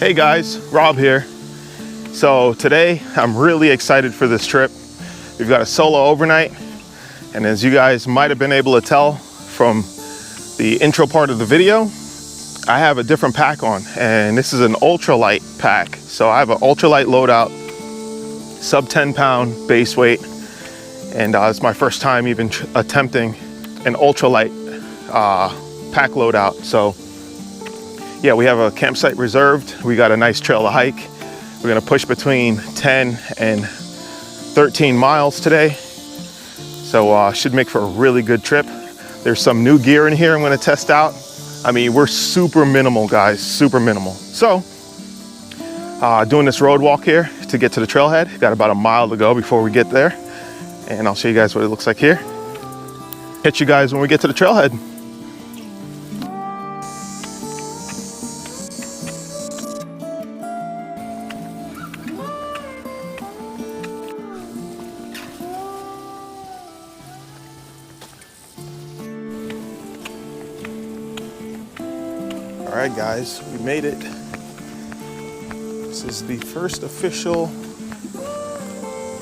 Hey guys, Rob here. So today I'm really excited for this trip. We've got a solo overnight, and as you guys might have been able to tell from the intro part of the video, I have a different pack on, and this is an ultralight pack. So I have an ultralight loadout, sub 10 pound base weight, and it's my first time even attempting an ultralight pack loadout. So yeah, we have a campsite reserved. We got a nice trail to hike. We're gonna push between 10 and 13 miles today. So should make for a really good trip. There's some new gear in here I'm gonna test out. I mean, we're super minimal, guys, super minimal. So doing this road walk here to get to the trailhead. Got about a mile to go before we get there. And I'll show you guys what it looks like here. Catch you guys when we get to the trailhead. All right, guys, we made it. This is the first official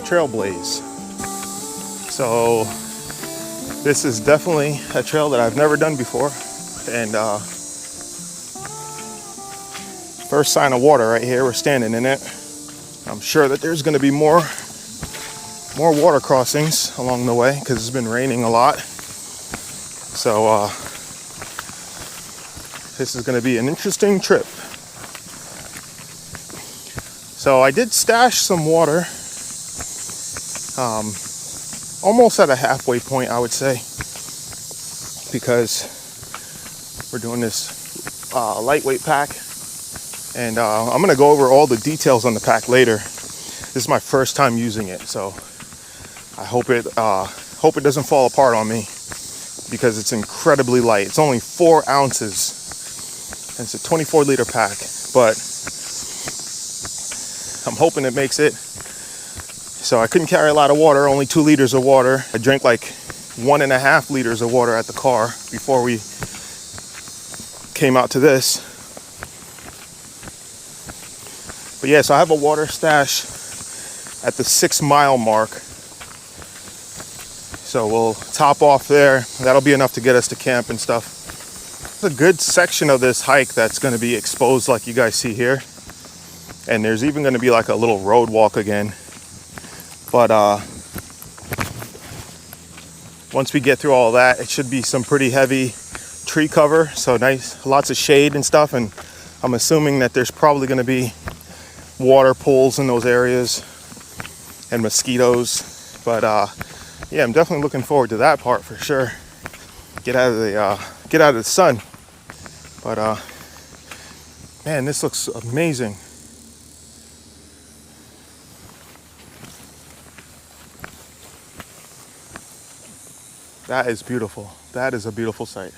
Trailblaze. So this is definitely a trail that I've never done before. And first sign of water right here, we're standing in it. I'm sure that there's gonna be more water crossings along the way because it's been raining a lot. So this is gonna be an interesting trip. So I did stash some water, almost at a halfway point, I would say, because we're doing this lightweight pack, and I'm gonna go over all the details on the pack later. This is my first time using it, so I hope it doesn't fall apart on me because it's incredibly light. It's only 4 ounces. It's a 24-liter pack, but I'm hoping it makes it. So I couldn't carry a lot of water, only 2 liters of water. I drank like 1.5 liters of water at the car before we came out to this. But yeah, so I have a water stash at the 6-mile mark. So we'll top off there. That'll be enough to get us to camp and stuff. There's a good section of this hike that's going to be exposed like you guys see here. And there's even going to be like a little road walk again. But once we get through all that, it should be some pretty heavy tree cover. So nice, lots of shade and stuff. And I'm assuming that there's probably going to be water pools in those areas and mosquitoes. But yeah, I'm definitely looking forward to that part for sure. Get out of the sun. But man, this looks amazing. That is beautiful. That is a beautiful sight.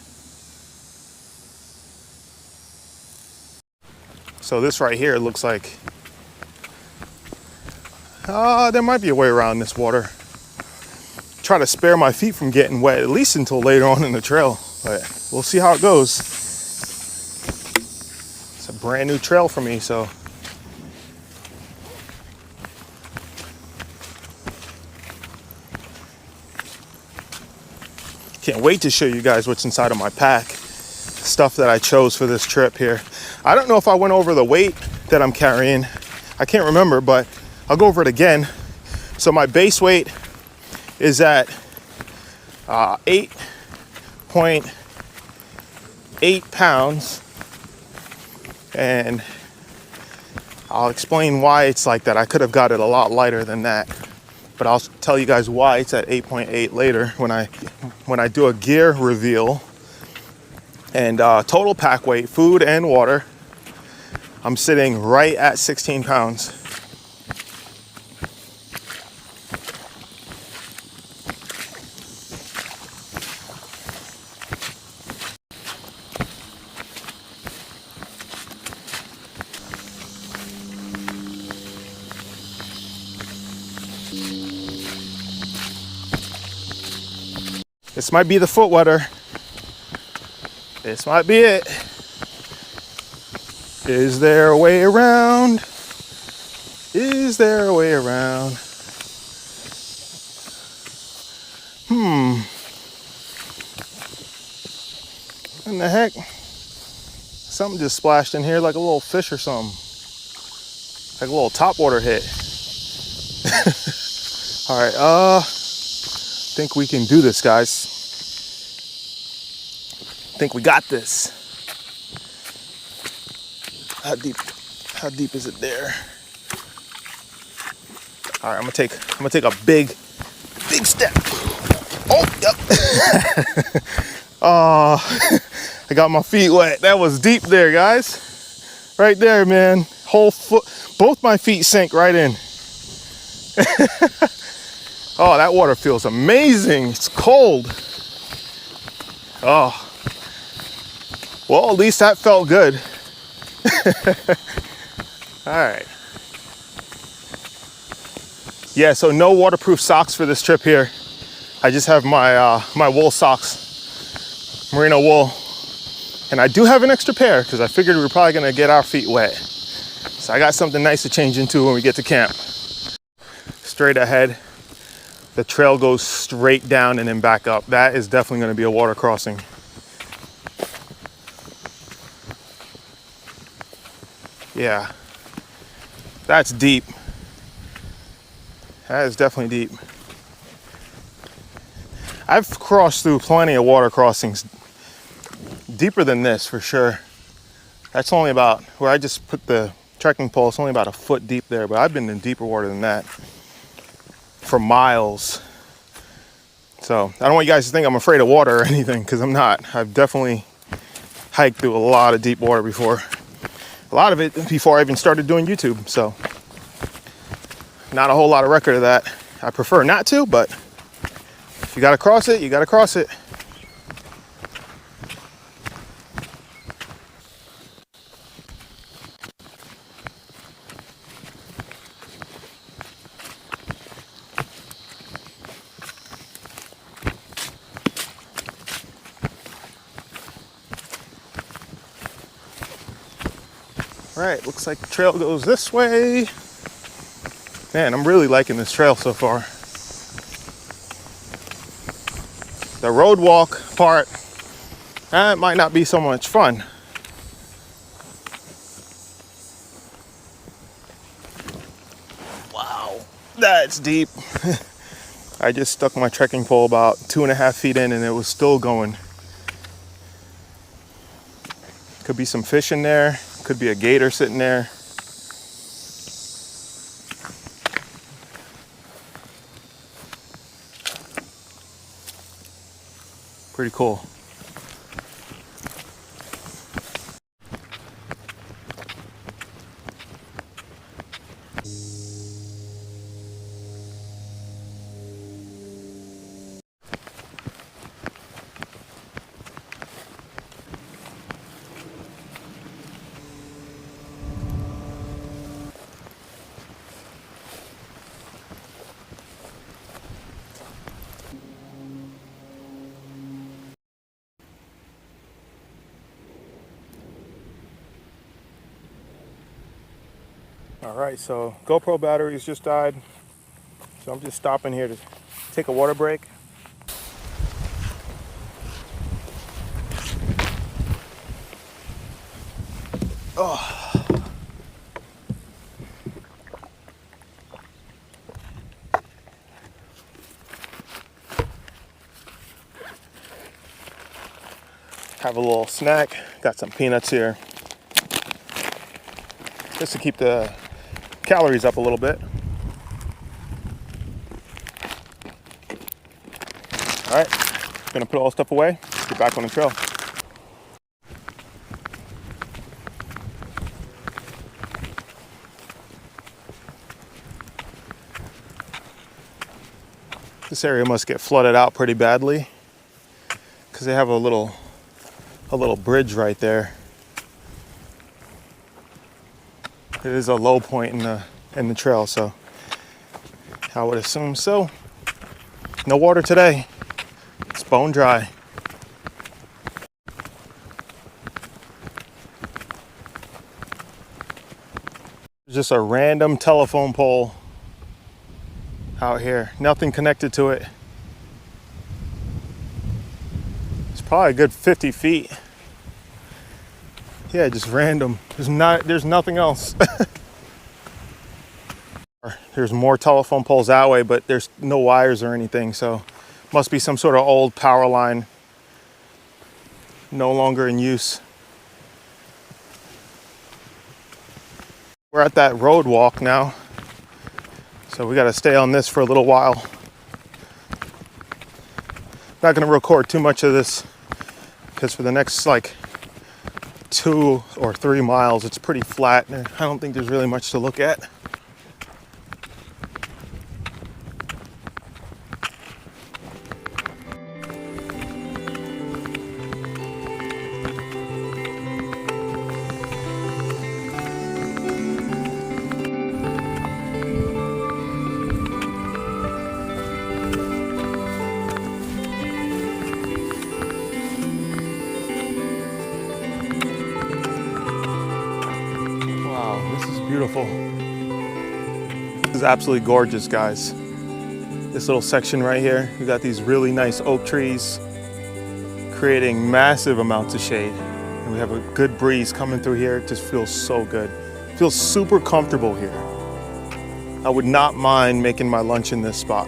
So this right here looks like there might be a way around this water. Try to spare my feet from getting wet, at least until later on in the trail. But we'll see how it goes. It's a brand new trail for me, so. Can't wait to show you guys what's inside of my pack. Stuff that I chose for this trip here. I don't know if I went over the weight that I'm carrying. I can't remember, but I'll go over it again. So my base weight is at 8.8 pounds. And I'll explain why it's like that. I could have got it a lot lighter than that, but I'll tell you guys why it's at 8.8 later when I do a gear reveal. And total pack weight, food and water, I'm sitting right at 16 pounds. This might be the foot wetter. This might be it. Is there a way around? Is there a way around? What the heck? Something just splashed in here like a little fish or something. Like a little topwater hit. All right, think we can do this, guys. Think we got this. How deep is it there? All right, I'm gonna take a big step. Oh, yep. Oh, I got my feet wet. That was deep there, guys. Right there, man. Whole foot, both my feet sank right in. Oh, that water feels amazing. It's cold. Oh, well, at least that felt good. All right. Yeah, so no waterproof socks for this trip here. I just have my my wool socks, merino wool, and I do have an extra pair because I figured we were probably gonna get our feet wet. So I got something nice to change into when we get to camp. Straight ahead, the trail goes straight down and then back up. That is definitely gonna be a water crossing. Yeah, that's deep. That is definitely deep. I've crossed through plenty of water crossings deeper than this for sure. That's only about where I just put the trekking pole. It's only about a foot deep there, but I've been in deeper water than that for miles. So I don't want you guys to think I'm afraid of water or anything, because I'm not. I've definitely hiked through a lot of deep water before. A lot of it before I even started doing YouTube. So not a whole lot of record of that. I prefer not to, but if you gotta cross it, you gotta cross it. All right, looks like the trail goes this way. Man, I'm really liking this trail so far. The road walk part, that might not be so much fun. Wow, that's deep. I just stuck my trekking pole about 2.5 feet in and it was still going. Could be some fish in there, could be a gator sitting there. Pretty cool. All right, so GoPro batteries just died. So I'm just stopping here to take a water break. Oh. Have a little snack. Got some peanuts here. Just to keep the calories up a little bit. All right, gonna put all the stuff away, get back on the trail. This area must get flooded out pretty badly because they have a little bridge right there. It is a low point in the trail, so I would assume so. No water today. It's bone dry. just a random telephone pole out here. Nothing connected to it. It's probably a good 50 feet. Yeah, just random. There's nothing else. There's more telephone poles that way, but there's no wires or anything, so must be some sort of old power line, no longer in use. We're at that road walk now, so we got to stay on this for a little while. Not going to record too much of this because for the next like 2 or 3 miles it's pretty flat and I don't think there's really much to look at. Beautiful. This is absolutely gorgeous, guys. This little section right here, we got these really nice oak trees creating massive amounts of shade. And we have a good breeze coming through here. It just feels so good. It feels super comfortable here. I would not mind making my lunch in this spot.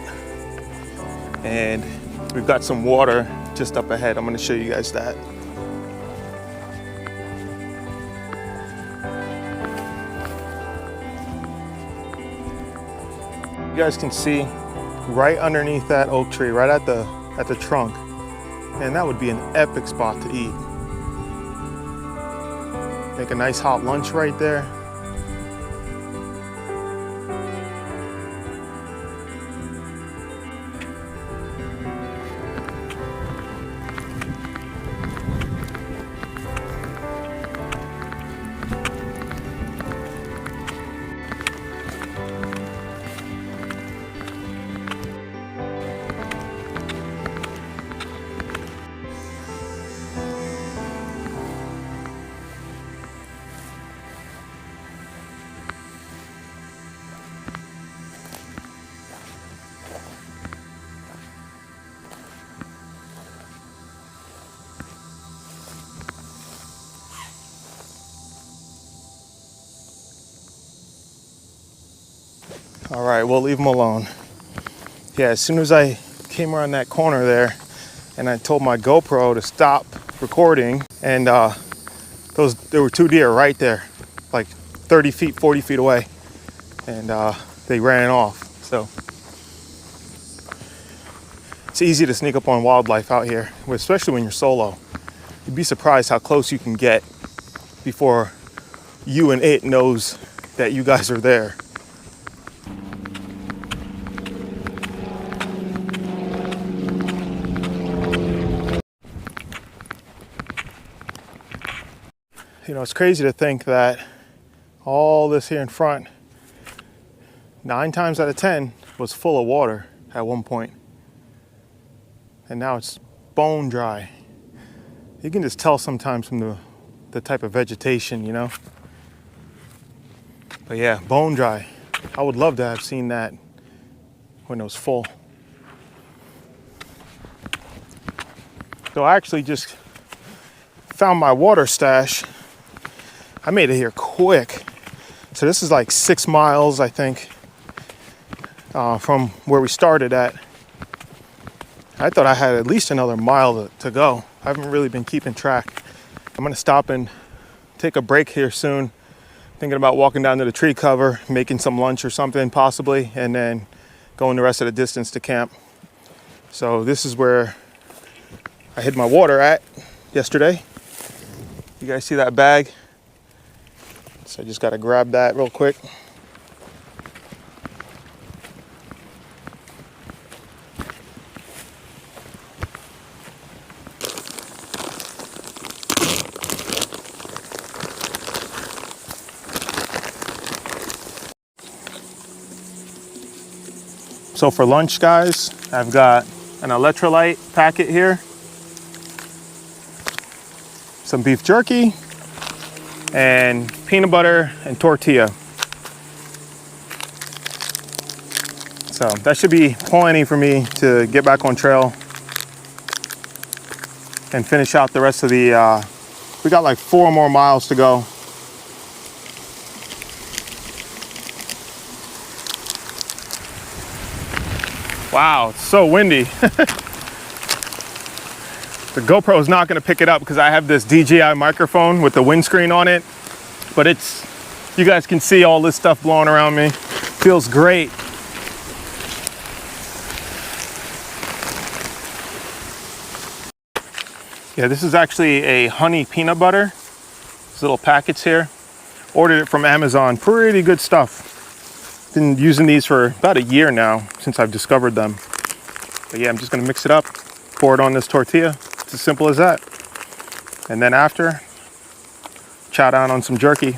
And we've got some water just up ahead. I'm going to show you guys that. You guys can see right underneath that oak tree, right at the trunk, and that would be an epic spot to eat. Make a nice hot lunch right there. All right, we'll leave them alone. Yeah, as soon as I came around that corner there and I told my GoPro to stop recording, and there were 2 deer right there, like 30 feet, 40 feet away, and they ran off. So it's easy to sneak up on wildlife out here, especially when you're solo. You'd be surprised how close you can get before you and it knows that you guys are there. You know, it's crazy to think that all this here in front, 9 times out of 10, was full of water at one point. And now it's bone dry. You can just tell sometimes from the type of vegetation, you know? But yeah, bone dry. I would love to have seen that when it was full. So I actually just found my water stash. I made it here quick. So this is like 6 miles, I think, from where we started at. I thought I had at least another mile to go. I haven't really been keeping track. I'm gonna stop and take a break here soon. Thinking about walking down to the tree cover, making some lunch or something possibly, and then going the rest of the distance to camp. So this is where I hid my water at yesterday. You guys see that bag? So I just gotta grab that real quick. So for lunch, guys, I've got an ULTRALIGHT packet here, some beef jerky, and peanut butter and tortilla. So that should be plenty for me to get back on trail and finish out the rest of the, we got like 4 more miles to go. Wow, it's so windy. The GoPro is not gonna pick it up because I have this DJI microphone with the windscreen on it, but it's, you guys can see all this stuff blowing around me. Feels great. Yeah, this is actually a honey peanut butter. These little packets here. Ordered it from Amazon. Pretty good stuff. Been using these for about a year now since I've discovered them. But yeah, I'm just gonna mix it up, pour it on this tortilla. It's as simple as that. And then after, chow down on some jerky.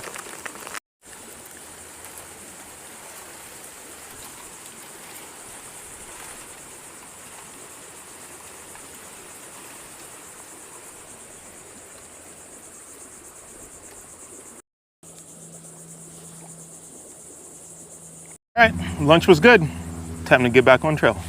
All right, lunch was good. Time to get back on trail.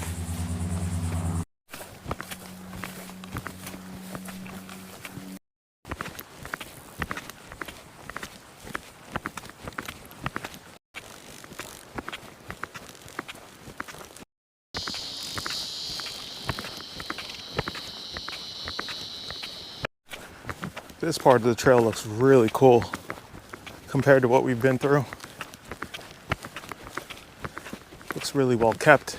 This part of the trail looks really cool compared to what we've been through. Looks really well kept.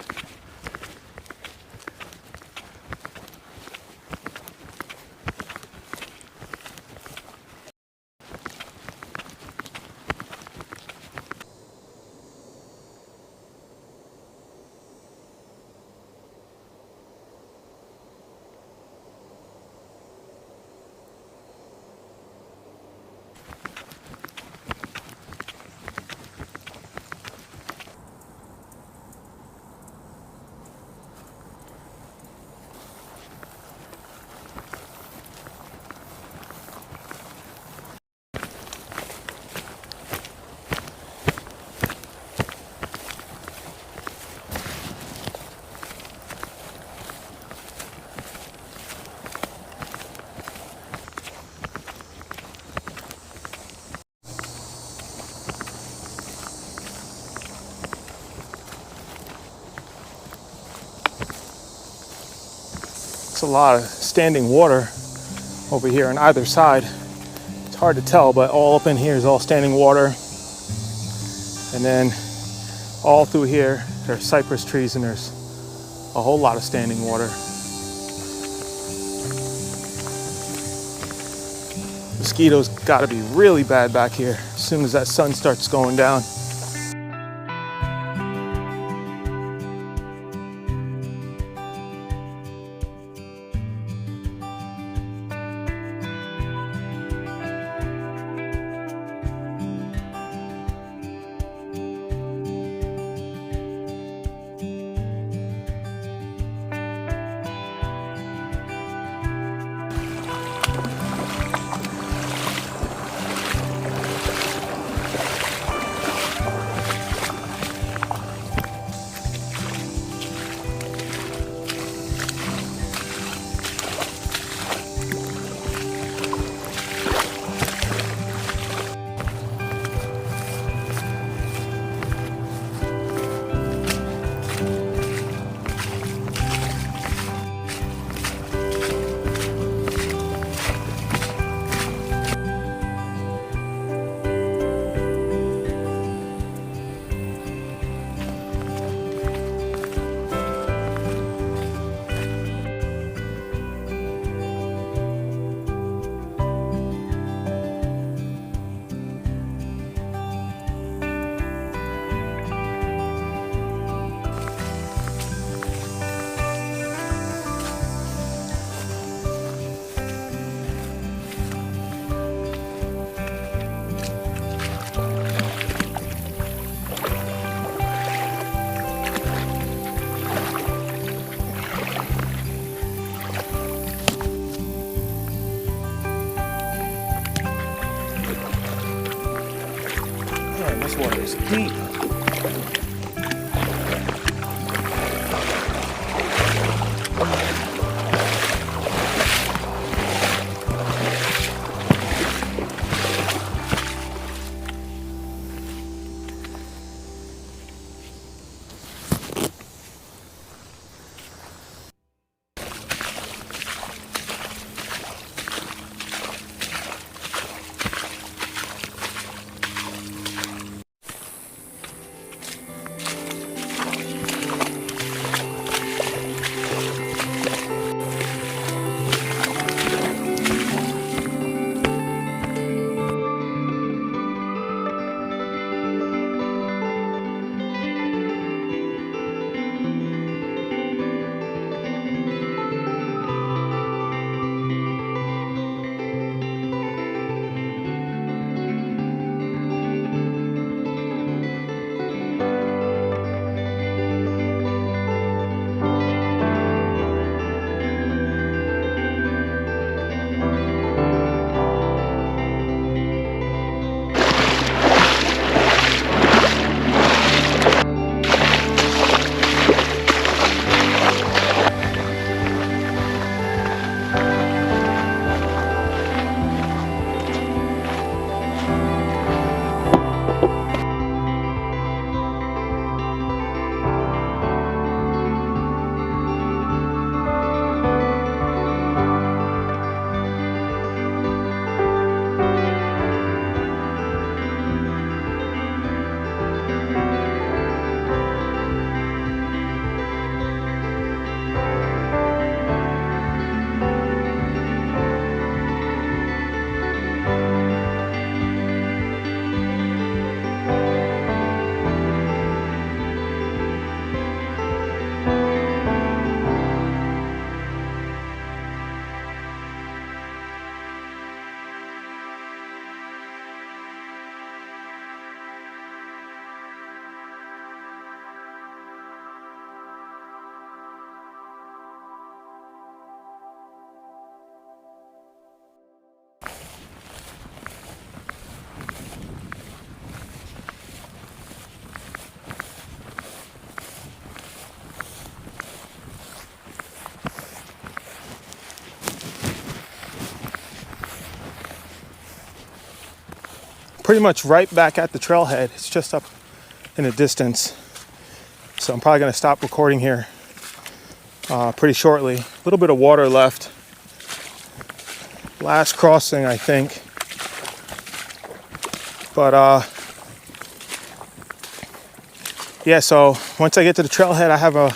It's a lot of standing water over here on either side. It's hard to tell, but all up in here is all standing water. And then all through here, there's cypress trees and there's a whole lot of standing water. Mosquitoes gotta be really bad back here as soon as that sun starts going down. This water is deep. pretty much right back at the trailhead. It's just up in the distance. So I'm probably gonna stop recording here pretty shortly. A little bit of water left. Last crossing, I think. But yeah, so once I get to the trailhead, I have a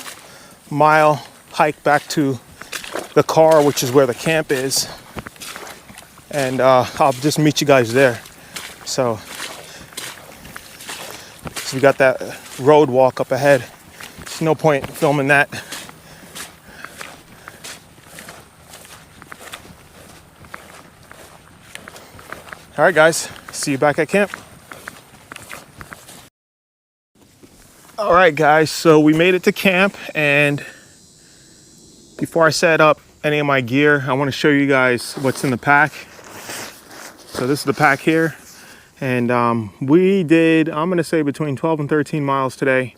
mile hike back to the car, which is where the camp is. And I'll just meet you guys there. So we got that road walk up ahead. There's no point filming that. All right, guys, see you back at camp. All right, guys, so we made it to camp, and before I set up any of my gear, I want to show you guys what's in the pack. So this is the pack here, and we did, I'm going to say, between 12 and 13 miles today.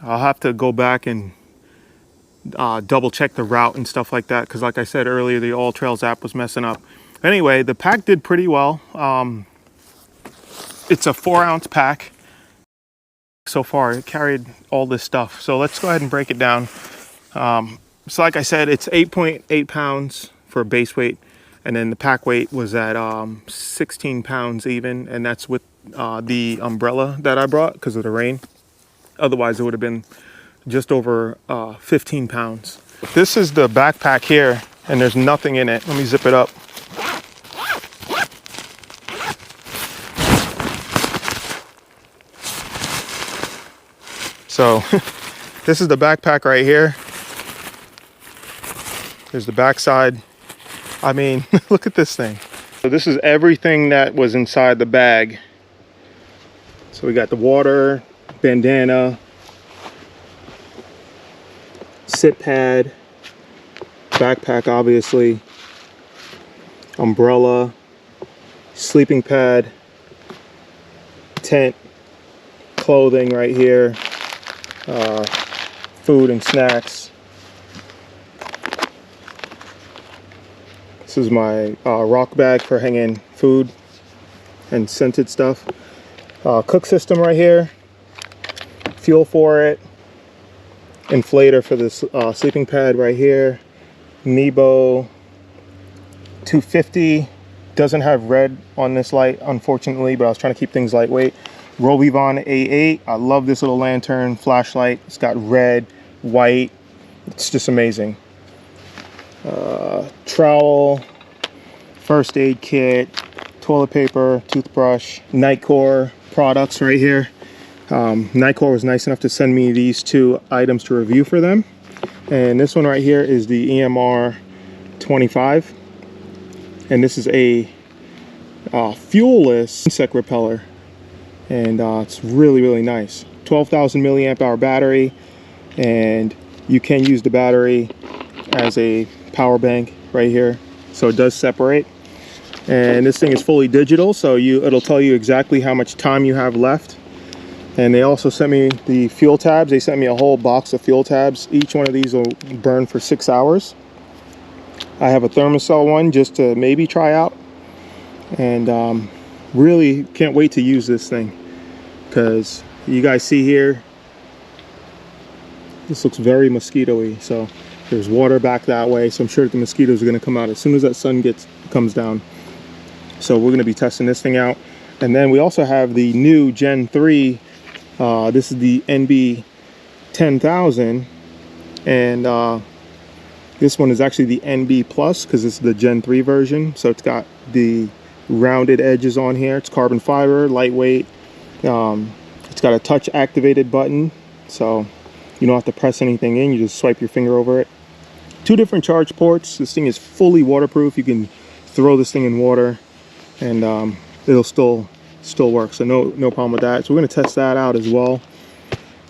I'll have to go back and double check the route and stuff like that, because like I said earlier, the AllTrails app was messing up. Anyway, the pack did pretty well. It's a 4-ounce pack. So far, it carried all this stuff. So let's go ahead and break it down. So like I said, it's 8.8 pounds for base weight. And then the pack weight was at 16 pounds even. And that's with the umbrella that I brought because of the rain. Otherwise, it would have been just over 15 pounds. This is the backpack here, and there's nothing in it. Let me zip it up. So this is the backpack right here. There's the back side. I mean, look at this thing. So this is everything that was inside the bag. So we got the water, bandana, sit pad, backpack obviously, umbrella, sleeping pad, tent, clothing right here, food and snacks. This is my rock bag for hanging food and scented stuff. Cook system right here, fuel for it, inflator for this sleeping pad right here, Nebo 250. Doesn't have red on this light, unfortunately, but I was trying to keep things lightweight. Robivon A8. I love this little lantern flashlight. It's got red, white. It's just amazing. Trowel, first aid kit, toilet paper, toothbrush, Nightcore products right here. Nightcore was nice enough to send me these 2 items to review for them. And this one right here is the EMR 25. And this is a fuelless insect repeller. And it's really, really nice. 12,000 milliamp hour battery. And you can use the battery as a power bank right here. So it does separate. And this thing is fully digital, so it'll tell you exactly how much time you have left. And they also sent me the fuel tabs. They sent me a whole box of fuel tabs. Each one of these will burn for 6 hours. I have a Thermacell one just to maybe try out. And really can't wait to use this thing, because you guys see here, this looks very mosquito-y. So there's water back that way, so I'm sure that the mosquitoes are going to come out as soon as that sun comes down. So we're going to be testing this thing out. And then we also have the new Gen 3. This is the NB 10,000, and this one is actually the NB Plus, because this is the Gen 3 version. So it's got the rounded edges on here. It's carbon fiber, lightweight. It's got a touch activated button, so you don't have to press anything in. You just swipe your finger over it. 2 different charge ports. This thing is fully waterproof. You can throw this thing in water and it'll still work, so no problem with that. So we're going to test that out as well.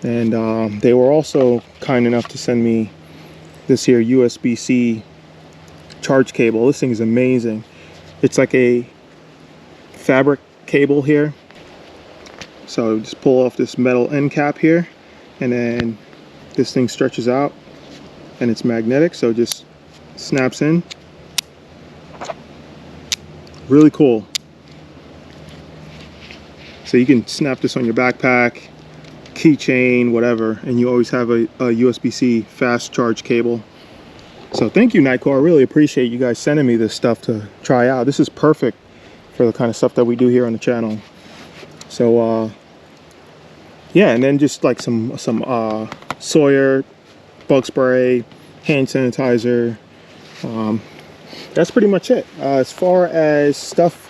And they were also kind enough to send me this here USB-C charge cable. This thing is amazing. It's like a fabric cable here. So just pull off this metal end cap here, and then this thing stretches out and it's magnetic, so it just snaps in. Really cool. So you can snap this on your backpack, keychain, whatever, and you always have a USB-C fast charge cable. So thank you, Nightcore. I really appreciate you guys sending me this stuff to try out. This is perfect for the kind of stuff that we do here on the channel. So yeah, and then just like some Sawyer bug spray, hand sanitizer. That's pretty much it. As far as stuff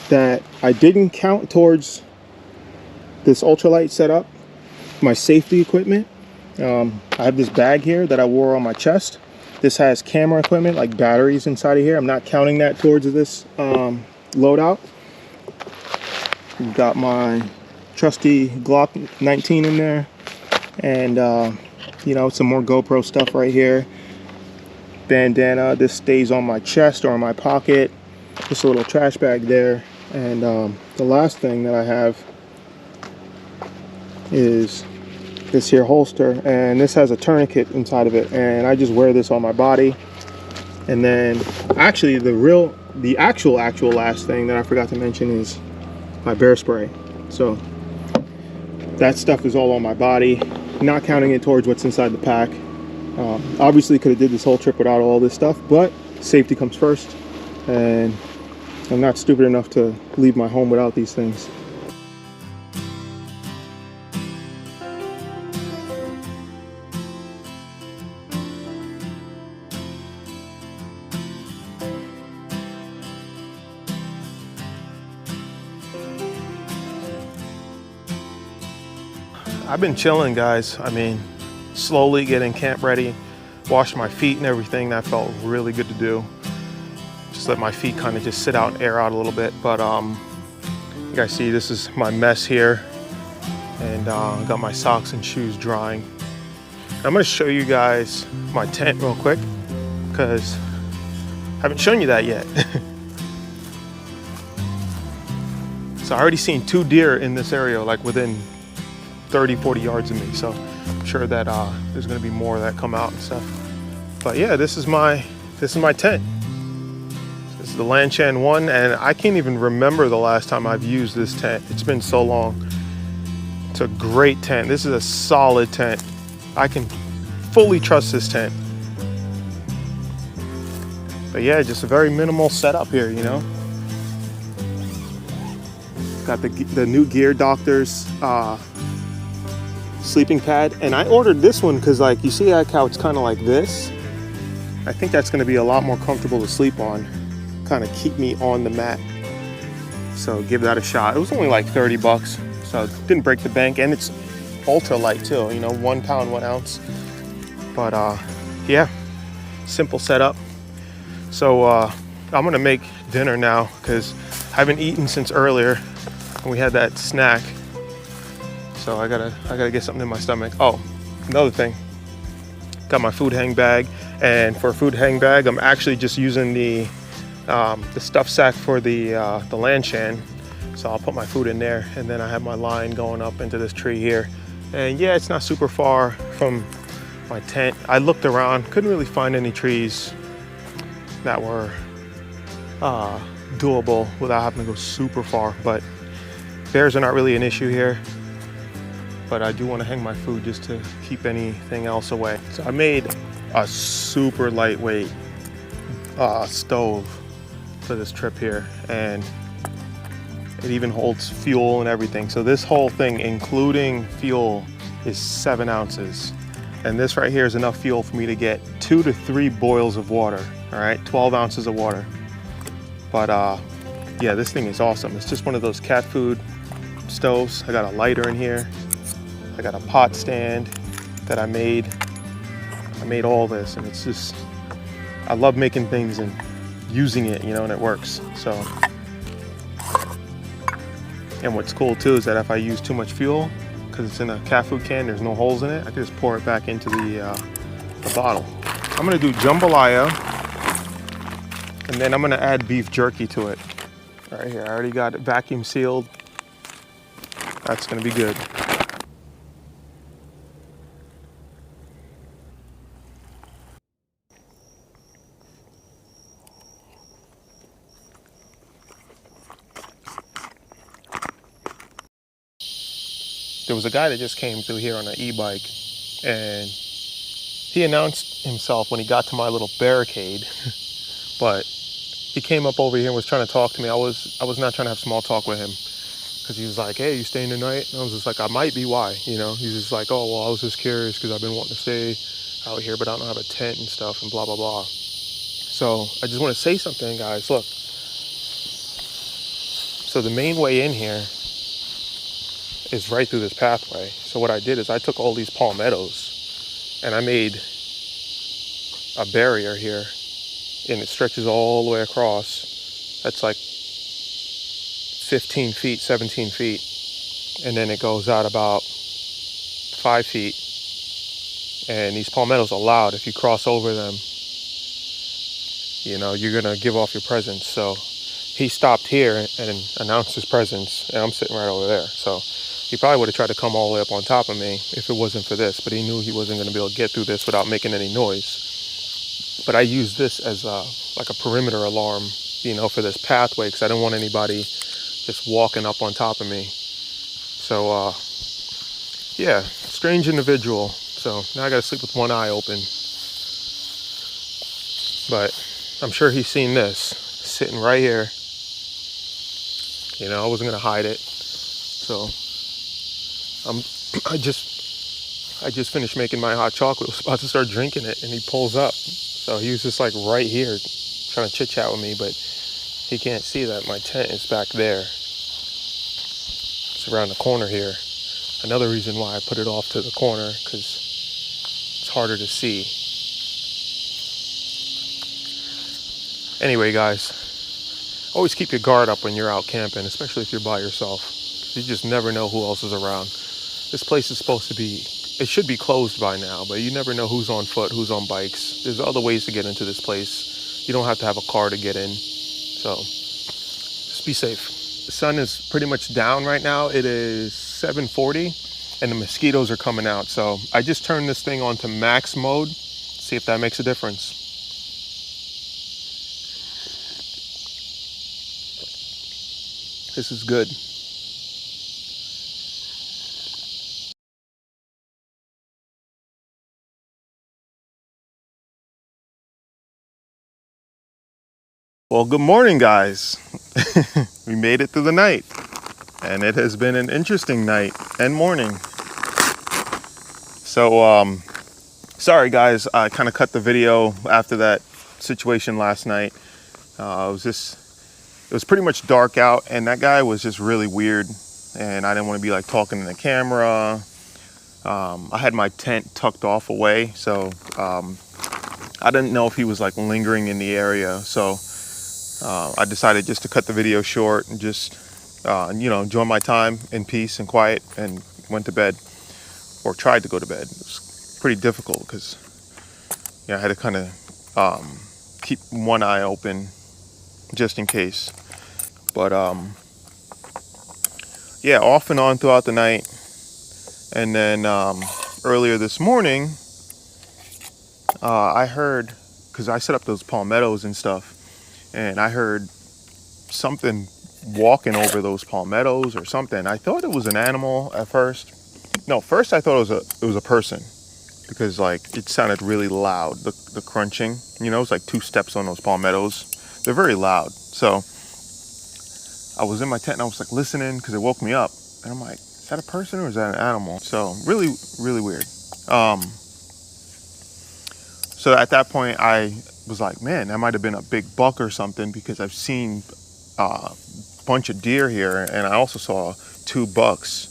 that I didn't count towards this ultralight setup, my safety equipment, I have this bag here that I wore on my chest. This has camera equipment like batteries inside of here. I'm not counting that towards this loadout. We've got my trusty Glock 19 in there, and you know, some more GoPro stuff right here. Bandana, this stays on my chest or in my pocket. Just a little trash bag there. And the last thing that I have is this here holster, and this has a tourniquet inside of it, and I just wear this on my body. And then actually the actual last thing that I forgot to mention is my bear spray. So that stuff is all on my body, not counting it towards what's inside the pack. Obviously could have did this whole trip without all this stuff, but safety comes first, and I'm not stupid enough to leave my home without these things. I've been chilling, guys. I mean, slowly getting camp ready, washed my feet and everything. That felt really good to do. Just let my feet kind of just sit out and air out a little bit. But you guys see, this is my mess here, and got my socks and shoes drying. I'm gonna show you guys my tent real quick, because I haven't shown you that yet. So I already seen 2 deer in this area, like within 30-40 yards of me. So I'm sure that there's gonna be more that come out and stuff. But yeah, this is my tent. This is the Lanchan 1, and I can't even remember the last time I've used this tent. It's been so long. It's a great tent. This is a solid tent. I can fully trust this tent. But yeah, just a very minimal setup here, you know. Got the new Gear Doctors sleeping pad, and I ordered this one because, like, you see like how it's kind of like this. I think that's going to be a lot more comfortable to sleep on, kind of keep me on the mat. So give that a shot. It was only like 30 bucks, so it didn't break the bank, and it's ultra light too, you know, 1 pound 1 ounce. But yeah, simple setup. So I'm gonna make dinner now because I haven't eaten since earlier, and we had that snack. So I gotta get something in my stomach. Oh, another thing, got my food hang bag, and for a food hang bag, I'm actually just using the stuff sack for the Lanchan. So I'll put my food in there, and then I have my line going up into this tree here. And yeah, it's not super far from my tent. I looked around, couldn't really find any trees that were doable without having to go super far. But bears are not really an issue here. But I do want to hang my food just to keep anything else away. So I made a super lightweight stove for this trip here, and it even holds fuel and everything. So this whole thing, including fuel, is 7 ounces. And this right here is enough fuel for me to get 2 to 3 boils of water, all right? 12 ounces of water. But yeah, this thing is awesome. It's just one of those cat food stoves. I got a lighter in here. I got a pot stand that I made. I made all this, and it's just, I love making things and using it, you know, and it works. So, and what's cool too is that if I use too much fuel, because it's in a cat food can, there's no holes in it, I can just pour it back into the bottle. I'm gonna do jambalaya, and then I'm gonna add beef jerky to it. Right here, I already got it vacuum sealed. That's gonna be good. there was a guy that just came through here on an e-bike, and he announced himself when he got to my little barricade. But he came up over here and was trying to talk to me. I was not trying to have small talk with him, because he was like, hey, you staying tonight? And I was just like, I might be, why? You know, he's just like, oh, well, I was just curious because I've been wanting to stay out here, but I don't have a tent and stuff and blah, blah, blah. So I just want to say something, guys. Look, so the main way in here is right through this pathway. So what I did is I took all these palmettos and I made a barrier here, and it stretches all the way across. That's like 15 feet, 17 feet. And then it goes out about 5 feet. And these palmettos are loud. If you cross over them, you know, you're going to give off your presence. So he stopped here and announced his presence, and I'm sitting right over there. So he probably would have tried to come all the way up on top of me if it wasn't for this, but he knew he wasn't going to be able to get through this without making any noise. But I used this as like a perimeter alarm, you know, for this pathway, because I didn't want anybody just walking up on top of me. So, yeah, strange individual. So now I got to sleep with one eye open. But I'm sure he's seen this, sitting right here. You know, I wasn't going to hide it. So I just finished making my hot chocolate. I was about to start drinking it, and he pulls up. So he was just like right here trying to chit chat with me, but he can't see that my tent is back there. It's around the corner here. Another reason why I put it off to the corner, because it's harder to see. Anyway, guys, always keep your guard up when you're out camping, especially if you're by yourself. You just never know who else is around. This place is supposed to be, it should be closed by now, but you never know who's on foot, who's on bikes. There's other ways to get into this place. You don't have to have a car to get in. So just be safe. The sun is pretty much down right now. It is 7:40 and the mosquitoes are coming out. So I just turned this thing on to max mode. See if that makes a difference. This is good. Well, good morning, guys. We made it through the night, and it has been an interesting night and morning. So, sorry guys, I kind of cut the video after that situation last night. It was pretty much dark out, and that guy was just really weird, and I didn't want to be like talking in the camera. I had my tent tucked off away, so I didn't know if he was like lingering in the area. So I decided just to cut the video short and just, you know, enjoy my time in peace and quiet, and went to bed, or tried to go to bed. It was pretty difficult because, you know, I had to kind of keep one eye open just in case. But yeah, off and on throughout the night. And then earlier this morning, I heard, because I set up those palmettos and stuff, and I heard something walking over those palmettos or something. I thought it was an animal at first. No, first I thought it was a person, because like it sounded really loud, the crunching. You know, it's like 2 steps on those palmettos. They're very loud. So I was in my tent and I was like listening, because it woke me up, and I'm like, is that a person or is that an animal? So really, really weird. So at that point I was like, man, that might have been a big buck or something, because I've seen a bunch of deer here, and I also saw 2 bucks.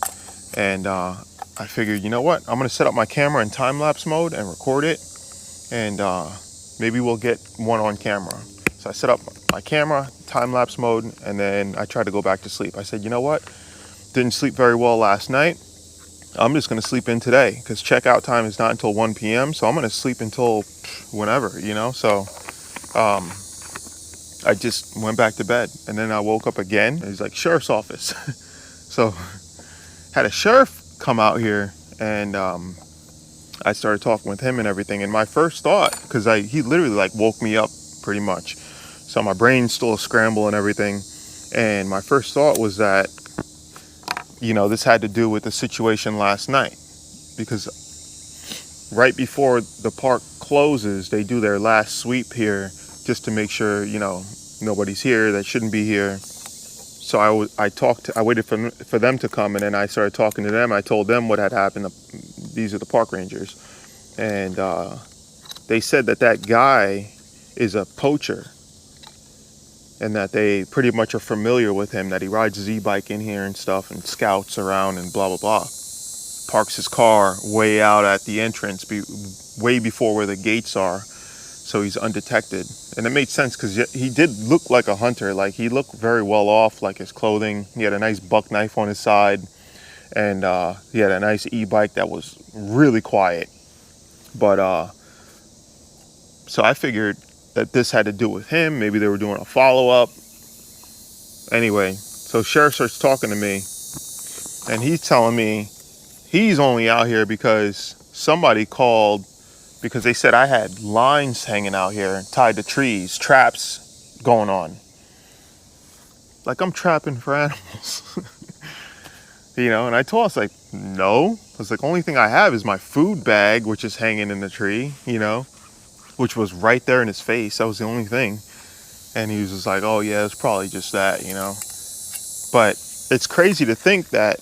And I figured, you know what, I'm gonna set up my camera in time-lapse mode and record it, and maybe we'll get one on camera. So I set up my camera, time-lapse mode, and then I tried to go back to sleep. I said, you know what, didn't sleep very well last night. I'm just gonna sleep in today, because checkout time is not until 1 p.m. So I'm gonna sleep until whenever, you know. So I just went back to bed, and then I woke up again. He's like, sheriff's office. So had a sheriff come out here, and I started talking with him and everything. And my first thought, because he literally like woke me up pretty much, so my brain's still a scramble and everything. And my first thought was that you know, this had to do with the situation last night, because right before the park closes, they do their last sweep here just to make sure, you know, nobody's here that shouldn't be here. So I waited for them to come, and then I started talking to them. I told them what had happened. These are the park rangers, and they said that guy is a poacher, and that they pretty much are familiar with him, that he rides his e-bike in here and stuff and scouts around and blah, blah, blah. Parks his car way out at the entrance, way before where the gates are, so he's undetected. And it made sense because he did look like a hunter. Like, he looked very well off, like his clothing. He had a nice buck knife on his side, and he had a nice e-bike that was really quiet. But so I figured that this had to do with him. Maybe they were doing a follow-up. Anyway, so sheriff starts talking to me, and he's telling me he's only out here because somebody called, because they said I had lines hanging out here tied to trees, traps going on. Like I'm trapping for animals. You know, and I told us, like, no. I was like, only thing I have is my food bag, which is hanging in the tree, you know, which was right there in his face. That was the only thing. And he was just like, oh yeah, it's probably just that, you know. But it's crazy to think that,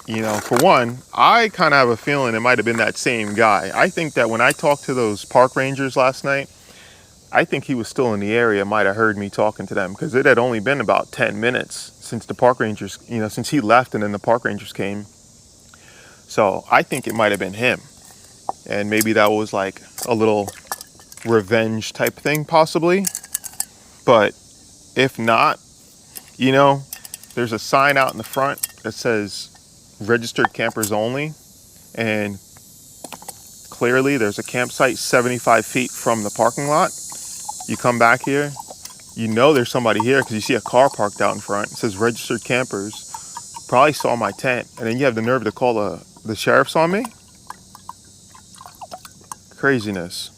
you know, for one, I kind of have a feeling it might have been that same guy. I think that when I talked to those park rangers last night, I think he was still in the area, might have heard me talking to them, because it had only been about 10 minutes since the park rangers, you know, since he left and then the park rangers came. So I think it might have been him. And maybe that was like a little revenge type thing, possibly. But if not, you know, there's a sign out in the front that says registered campers only, and clearly there's a campsite 75 feet from the parking lot. You come back here, you know there's somebody here because you see a car parked out in front. It says registered campers. Probably saw my tent, and then you have the nerve to call the sheriffs on me. Craziness.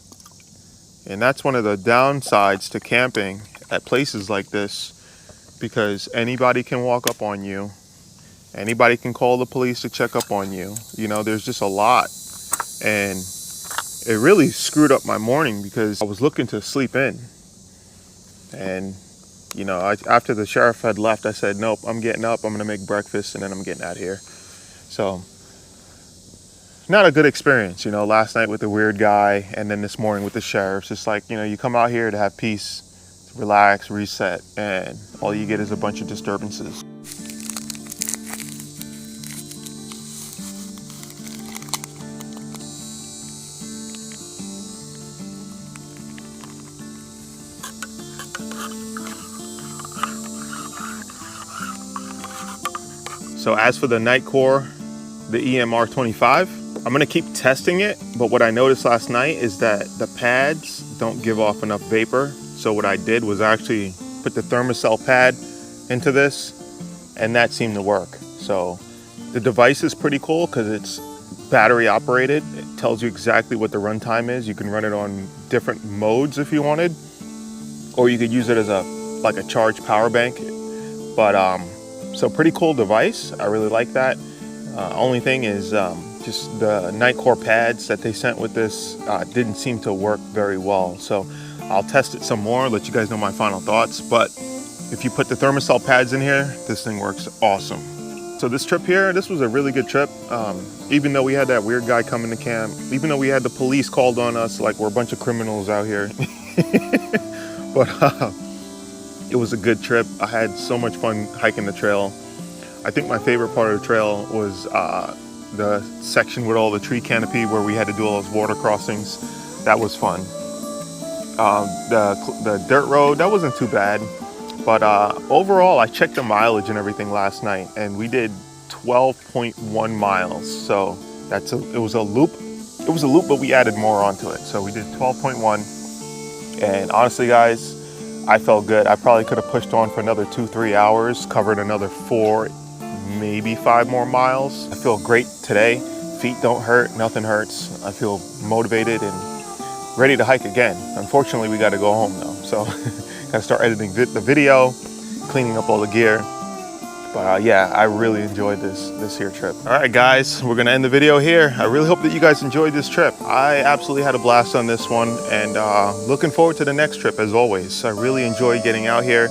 And that's one of the downsides to camping at places like this, because anybody can walk up on you. Anybody can call the police to check up on you. You know, there's just a lot. And it really screwed up my morning because I was looking to sleep in. And, you know, after the sheriff had left, I said, nope, I'm getting up. I'm going to make breakfast, and then I'm getting out of here. So, not a good experience, you know, last night with the weird guy, and then this morning with the sheriffs. It's like, you know, you come out here to have peace, to relax, reset, and all you get is a bunch of disturbances. So as for the Nightcore, the EMR 25, I'm gonna keep testing it, but what I noticed last night is that the pads don't give off enough vapor. So what I did was actually put the thermocell pad into this, and that seemed to work. So the device is pretty cool because it's battery operated. It tells you exactly what the runtime is. You can run it on different modes if you wanted, or you could use it as like a charged power bank. But so pretty cool device. I really like that. Only thing is just the Nightcore pads that they sent with this didn't seem to work very well. So I'll test it some more, let you guys know my final thoughts. But if you put the thermocell pads in here, this thing works awesome. So this trip here, this was a really good trip. Even though we had that weird guy coming to camp, even though we had the police called on us like we're a bunch of criminals out here. But it was a good trip. I had so much fun hiking the trail. I think my favorite part of the trail was the section with all the tree canopy where we had to do all those water crossings. That was fun. The dirt road, that wasn't too bad. But overall, I checked the mileage and everything last night, and we did 12.1 miles. So it was a loop. It was a loop, but we added more onto it. So we did 12.1. And honestly, guys, I felt good. I probably could have pushed on for another 2-3 hours, covered another 4, maybe 5 more miles. I feel great today. Feet don't hurt, nothing hurts. I feel motivated and ready to hike again. Unfortunately, we got to go home though. So got to start editing the video, cleaning up all the gear. But yeah, I really enjoyed this here trip. All right, guys, we're gonna end the video here. I really hope that you guys enjoyed this trip. I absolutely had a blast on this one, and looking forward to the next trip as always. I really enjoy getting out here,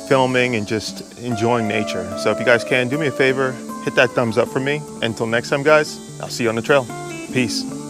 filming, and just enjoying nature. So if you guys can, do me a favor, hit that thumbs up for me. Until next time, guys, I'll see you on the trail. Peace.